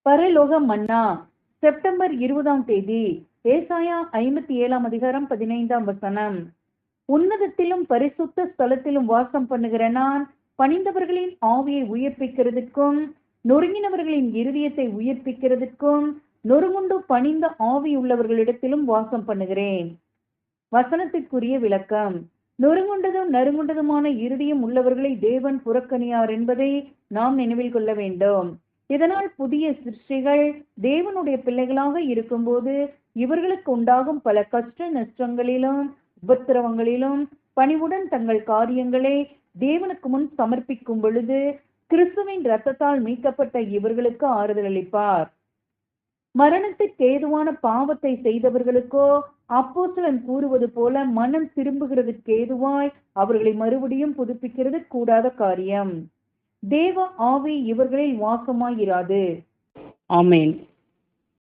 பரலோக மன்னா. செப்டம்பர் 20ஆம் தேதி. ஏசாயா 57ஆம் அதிகாரம் 15ஆம் வசனம். உன்னதத்திலும் பரிசுத்த ஸ்தலத்திலும் வாசம் பண்ணுகிற நான் பணிந்தவர்களின் ஆவியை உயிர்ப்பிக்கிறதுக்கும் நொறுங்கினவர்களின் இருதயத்தை உயிர்ப்பிக்கிறதுக்கும் நொறுங்குண்டு பணிந்த ஆவி உள்ளவர்களிடத்திலும் வாசம் பண்ணுகிறேன். வசனத்திற்குரிய விளக்கம். நொறுங்குண்டதும் நறுங்குண்டதுமான இருதயம் உள்ளவர்களை தேவன் புறக்கணியார் என்பதை நாம் நினைவில் கொள்ள வேண்டும். இதனால் புதிய சிருஷ்டிகள் தேவனுடைய பிள்ளைகளாக இருக்கும்போது இவர்களுக்கு உண்டாகும் பல கஷ்ட நஷ்டங்களிலும் உபத்திரவங்களிலும் பணிவுடன் தங்கள் காரியங்களை தேவனுக்கு முன் சமர்ப்பிக்கும் பொழுது கிறிஸ்துவின் இரத்தத்தால் மீட்கப்பட்ட இவர்களுக்கு ஆறுதல் அளிப்பார். மரணத்திற்கு ஏதுவான பாவத்தை செய்தவர்களுக்கோ அப்போஸ்தலன் கூறுவது போல மனம் திரும்புகிறதுக்கு ஏதுவாய் அவர்களை மறுபடியும் புதுப்பிக்கிறது கூடாத காரியம். தேவ ஆவி இவர்களில் வாசமாயிராது. ஆமென்.